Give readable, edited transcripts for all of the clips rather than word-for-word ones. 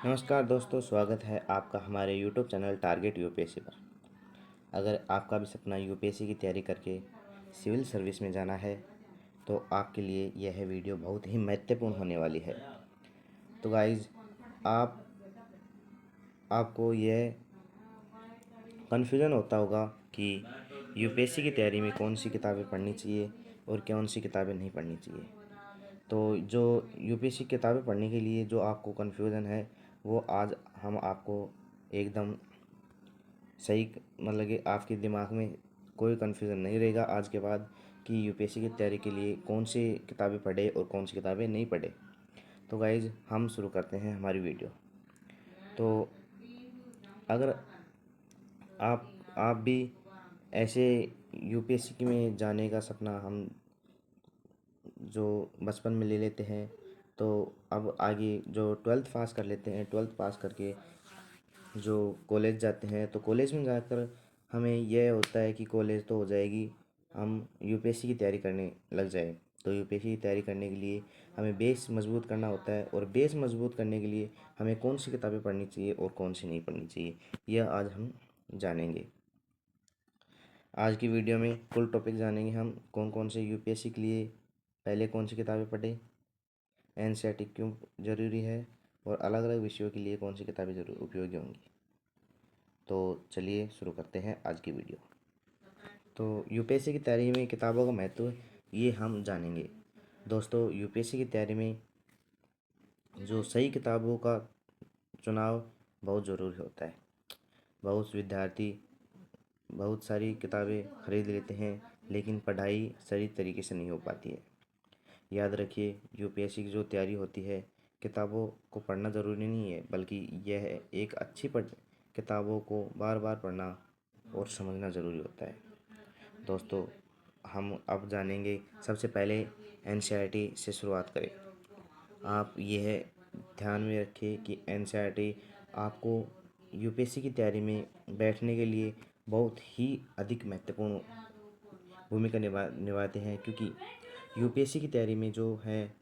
नमस्कार दोस्तों, स्वागत है आपका हमारे यूट्यूब चैनल टारगेट यूपीएससी पर। अगर आपका भी सपना यूपीएससी की तैयारी करके सिविल सर्विस में जाना है तो आपके लिए यह वीडियो बहुत ही महत्वपूर्ण होने वाली है। तो गाइज़, आपको यह कन्फ्यूज़न होता होगा कि यूपीएससी की तैयारी में कौन सी किताबें पढ़नी चाहिए और कौन सी किताबें नहीं पढ़नी चाहिए। तो जो यूपीएससी किताबें पढ़ने के लिए जो आपको कन्फ्यूज़न है, वो आज हम आपको एकदम सही, मतलब कि आपके दिमाग में कोई कन्फ्यूज़न नहीं रहेगा आज के बाद कि यूपीएससी की तैयारी के लिए कौन सी किताबें पढ़े और कौन सी किताबें नहीं पढ़े। तो गाइज़, हम शुरू करते हैं हमारी वीडियो। तो अगर आप भी ऐसे यूपीएससी में जाने का सपना हम जो बचपन में ले लेते हैं, तो अब आगे जो 12th पास कर लेते हैं, 12th पास करके जो कॉलेज जाते हैं, तो कॉलेज में जाकर हमें यह होता है कि कॉलेज तो हो जाएगी, हम यूपीएससी की तैयारी करने लग जाए। तो यूपीएससी की तैयारी करने के लिए हमें बेस मजबूत करना होता है, और बेस मजबूत करने के लिए हमें कौन सी किताबें पढ़नी चाहिए और कौन सी नहीं पढ़नी चाहिए, यह आज हम जानेंगे। आज की वीडियो में कुल टॉपिक जानेंगे हम कौन कौन से यूपीएससी के लिए पहले कौन सी किताबें पढ़े, एनसीईआरटी क्यों ज़रूरी है, और अलग अलग विषयों के लिए कौन सी किताबें जरूर उपयोगी होंगी। तो चलिए शुरू करते हैं आज की वीडियो। तो यूपीएससी की तैयारी में किताबों का महत्व ये हम जानेंगे। दोस्तों, यूपीएससी की तैयारी में जो सही किताबों का चुनाव बहुत ज़रूरी होता है। बहुत विद्यार्थी बहुत सारी किताबें खरीद लेते हैं, लेकिन पढ़ाई सही तरीके से नहीं हो पाती है। याद रखिए, यूपीएससी की जो तैयारी होती है, किताबों को पढ़ना ज़रूरी नहीं है, बल्कि यह एक अच्छी किताबों को बार बार पढ़ना और समझना ज़रूरी होता है। दोस्तों, हम अब जानेंगे, सबसे पहले एनसीईआरटी से शुरुआत करें। आप यह ध्यान में रखिए कि एनसीईआरटी आपको यूपीएससी की तैयारी में बैठने के लिए बहुत ही अधिक महत्वपूर्ण भूमिका निभाते हैं, क्योंकि यूपीएससी की तैयारी में जो है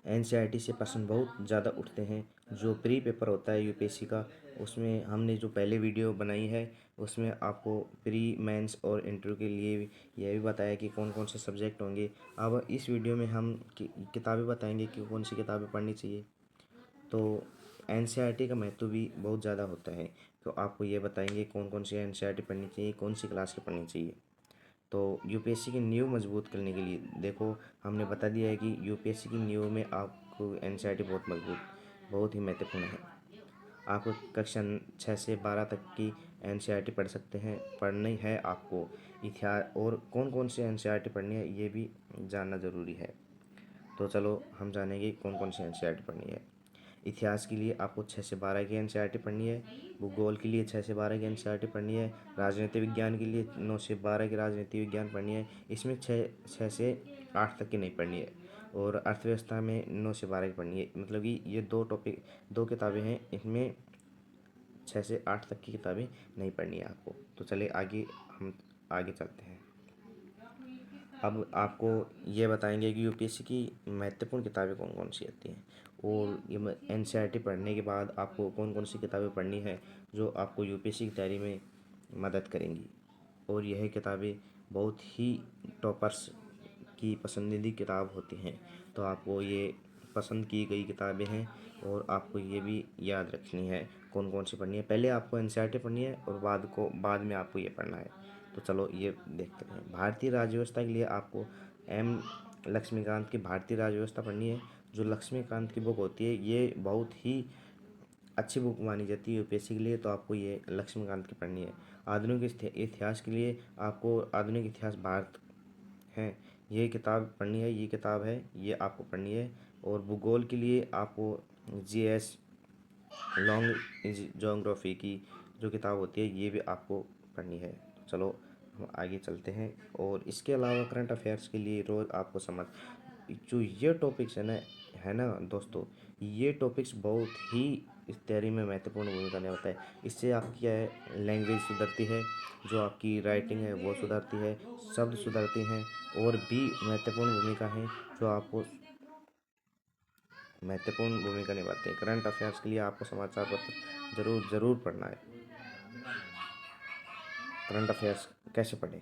एनसीईआरटी से प्रश्न बहुत ज़्यादा उठते हैं। जो प्री पेपर होता है यूपीएससी का, उसमें हमने जो पहले वीडियो बनाई है, उसमें आपको प्री मेंस और इंटरव्यू के लिए यह भी बताया कि कौन कौन से सब्जेक्ट होंगे। अब इस वीडियो में हम किताबें बताएंगे कि कौन सी किताबें पढ़नी चाहिए। तो एनसीईआरटी का महत्व भी बहुत ज़्यादा होता है, तो आपको ये बताएंगे कौन कौन सी एनसीईआरटी पढ़नी चाहिए, कौन सी क्लास की पढ़नी चाहिए। तो यूपीएससी की नींव मजबूत करने के लिए देखो, हमने बता दिया है कि यूपीएससी की नींव में आपको एनसीईआरटी बहुत ही महत्वपूर्ण है। आप कक्षा 6 से 12 तक की एनसीईआरटी पढ़ सकते हैं, पढ़नी है आपको। इतिहास और कौन कौन सी एनसीईआरटी पढ़नी है, ये भी जानना ज़रूरी है। तो चलो हम जानेंगे कौन कौन सी एनसीईआरटी पढ़नी है। इतिहास के लिए आपको 6 से 12 की एनसीईआरटी पढ़नी है। भूगोल के लिए 6 से 12 की एनसीईआरटी पढ़नी है। राजनीति विज्ञान के लिए 9 से 12 की राजनीति विज्ञान पढ़नी है। इसमें 6 से 8 तक की नहीं पढ़नी है। और अर्थव्यवस्था में 9 से 12 की पढ़नी है। मतलब कि ये दो किताबें हैं, इसमें 6 से 8 तक की किताबें नहीं पढ़नी है आपको। तो चलिए हम आगे चलते हैं। अब आपको ये बताएंगे कि यूपीएससी की महत्वपूर्ण किताबें कौन कौन सी आती हैं, और ये एनसीईआरटी पढ़ने के बाद आपको कौन कौन सी किताबें पढ़नी है जो आपको यूपीएससी की तैयारी में मदद करेंगी। और यह किताबें बहुत ही टॉपर्स की पसंदीदा किताब होती हैं। तो आपको ये पसंद की गई किताबें हैं, और आपको ये भी याद रखनी है कौन कौन सी पढ़नी है। पहले आपको एनसीईआरटी पढ़नी है, और बाद में आपको ये पढ़ना है। तो चलो ये देखते हैं। भारतीय राज्य व्यवस्था के लिए आपको एम लक्ष्मीकांत की भारतीय राज्य व्यवस्था पढ़नी है। जो लक्ष्मीकांत की बुक होती है, ये बहुत ही अच्छी बुक मानी जाती है यूपीएससी के लिए, तो आपको ये लक्ष्मीकांत की पढ़नी है। आधुनिक इतिहास के लिए आपको आधुनिक इतिहास भारत है, ये किताब पढ़नी है। ये किताब है, ये आपको पढ़नी है। और भूगोल के लिए आपको जीएस लॉन्ग ज्योग्राफी की जो किताब होती है, ये भी आपको पढ़नी है। तो चलो हम आगे चलते हैं। और इसके अलावा करंट अफेयर्स के लिए रोज़ आपको जो ये टॉपिक्स है ना दोस्तों, ये टॉपिक्स बहुत ही इस तैयारी में महत्वपूर्ण भूमिका निभाता है। इससे आपकी क्या है, लैंग्वेज सुधरती है, जो आपकी राइटिंग है वो सुधरती है, शब्द सुधरते हैं, और भी महत्वपूर्ण भूमिका है जो आपको महत्वपूर्ण भूमिका निभाते हैं। करंट अफेयर्स के लिए आपको समाचार पत्र ज़रूर पढ़ना है। करंट अफेयर्स कैसे पढ़ें?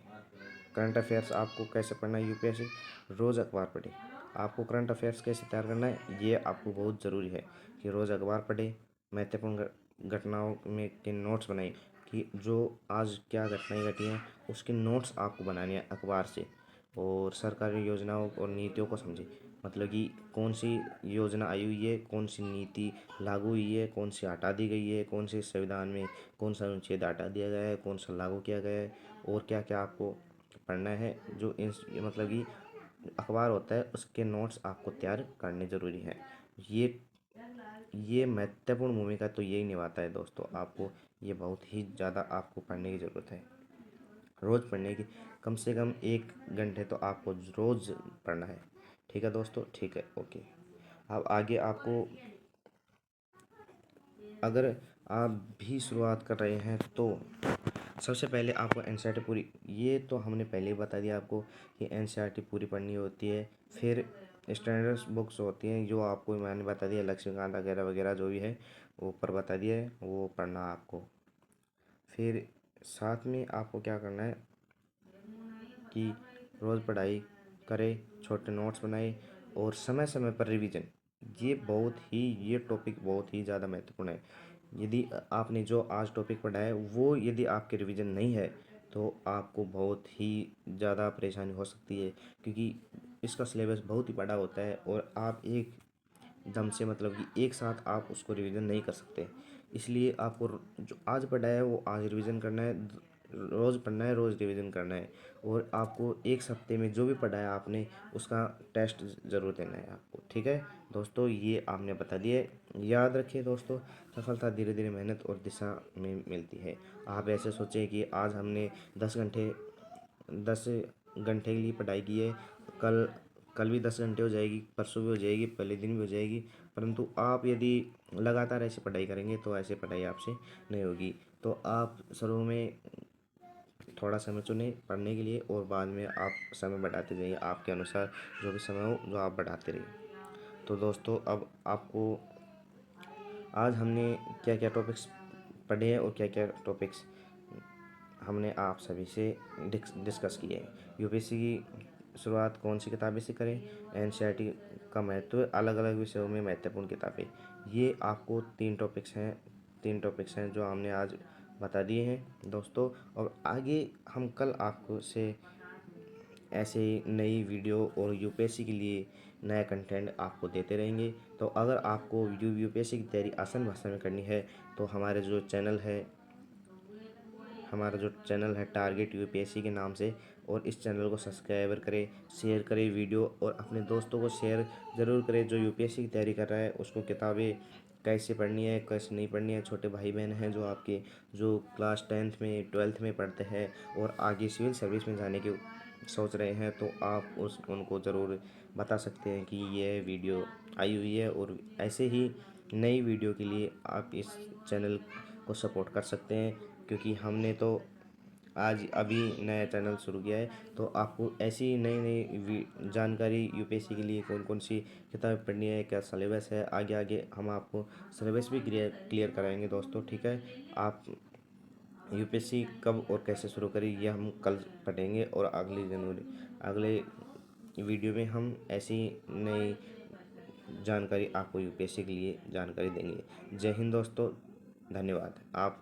करंट अफेयर्स आपको कैसे पढ़ना है? यूपीएससी रोज़ अखबार पढ़े। आपको करंट अफेयर्स कैसे तैयार करना है, ये आपको बहुत ज़रूरी है कि रोज़ अखबार पढ़े। महत्वपूर्ण घटनाओं में के नोट्स बनाए कि जो आज क्या घटनाएं घटी हैं उसके नोट्स आपको बनाने हैं अखबार से। और सरकारी योजनाओं और नीतियों को समझें, मतलब कि कौन सी योजना आई हुई है, कौन सी नीति लागू हुई है, कौन सी हटा दी गई है, कौन से संविधान में कौन सा अनुच्छेद हटा दिया गया है, कौन सा लागू किया गया है, और क्या क्या आपको पढ़ना है। जो मतलब कि अखबार होता है उसके नोट्स आपको तैयार करने ज़रूरी हैं। ये महत्वपूर्ण भूमिका तो यही निभाता है दोस्तों। आपको ये बहुत ही ज़्यादा आपको पढ़ने की ज़रूरत है। रोज़ पढ़ने की कम से कम 1 घंटे तो आपको रोज़ पढ़ना है। ठीक है दोस्तों, ठीक है, ओके। अब आगे आपको, अगर आप भी शुरुआत कर रहे हैं तो सबसे पहले आपको एनसीईआरटी पूरी, ये तो हमने पहले ही बता दिया आपको कि एनसीईआरटी पूरी पढ़नी होती है। फिर स्टैंडर्ड्स बुक्स होती हैं जो आपको मैंने बता दिया, लक्ष्मीकांत वगैरह वगैरह जो भी है वो ऊपर बता दिया है, वो पढ़ना आपको। फिर साथ में आपको क्या करना है कि रोज़ पढ़ाई करें, छोटे नोट्स बनाए और समय समय पर रिवीजन। ये टॉपिक बहुत ही ज़्यादा महत्वपूर्ण है। यदि आपने जो आज टॉपिक पढ़ा है वो यदि आपके रिवीजन नहीं है तो आपको बहुत ही ज़्यादा परेशानी हो सकती है, क्योंकि इसका सिलेबस बहुत ही बड़ा होता है और आप एक दम से, मतलब कि एक साथ आप उसको रिवीजन नहीं कर सकते। इसलिए आपको जो आज पढ़ा है वो आज रिवीजन करना है, रोज़ पढ़ना है, रोज़ रिवीजन करना है। और आपको एक हफ्ते में जो भी पढ़ा है आपने उसका टेस्ट ज़रूर देना है आपको। ठीक है दोस्तों, ये आपने बता दिया है। याद रखिए दोस्तों, सफलता धीरे धीरे मेहनत और दिशा में मिलती है। आप ऐसे सोचें कि आज हमने 10 घंटे के लिए पढ़ाई की है, कल कल भी 10 घंटे हो जाएगी, परसों भी हो जाएगी, पहले दिन भी हो जाएगी। परंतु आप यदि लगातार ऐसे पढ़ाई करेंगे तो ऐसे पढ़ाई आपसे नहीं होगी। तो आप शुरू में थोड़ा समय चुनें पढ़ने के लिए और बाद में आप समय बढ़ाते जाइए, आपके अनुसार जो भी समय हो जो आप बढ़ाते रहिए। तो दोस्तों, अब आपको आज हमने क्या क्या टॉपिक्स पढ़े हैं और क्या क्या टॉपिक्स हमने आप सभी से डिस्कस किए हैं। यूपीएससी की शुरुआत कौन सी किताबें से करें, एनसीईआरटी का महत्व, अलग अलग विषयों में महत्वपूर्ण किताबें, ये आपको 3 टॉपिक्स हैं जो हमने आज बता दिए हैं दोस्तों। और आगे हम कल आपको से ऐसे नई वीडियो और यूपीएससी के लिए नया कंटेंट आपको देते रहेंगे। तो अगर आपको यूपीएससी की तैयारी आसान भाषा में करनी है तो हमारा जो चैनल है टारगेट यूपीएससी के नाम से, और इस चैनल को सब्सक्राइबर करें, शेयर करें वीडियो, और अपने दोस्तों को शेयर ज़रूर करें जो यूपीएससी की तैयारी कर रहा है, उसको किताबें कैसे पढ़नी है कैसे नहीं पढ़नी है। छोटे भाई बहन हैं जो आपके जो क्लास 10th में 12th में पढ़ते हैं और आगे सिविल सर्विस में जाने की सोच रहे हैं, तो आप उनको ज़रूर बता सकते हैं कि ये वीडियो आई हुई है। और ऐसे ही नई वीडियो के लिए आप इस चैनल को सपोर्ट कर सकते हैं, क्योंकि हमने तो आज अभी नया चैनल शुरू किया है। तो आपको ऐसी नई नई जानकारी यूपीएससी के लिए कौन कौन सी किताबें पढ़नी है, क्या सिलेबस है, आगे आगे हम आपको सिलेबस भी क्लियर कराएंगे दोस्तों। ठीक है, आप यूपीएससी कब और कैसे शुरू करें ये हम कल पढ़ेंगे, और अगले वीडियो में हम ऐसी नई जानकारी आपको यूपीएससी के लिए जानकारी देंगे। जय हिंद दोस्तों, धन्यवाद। आप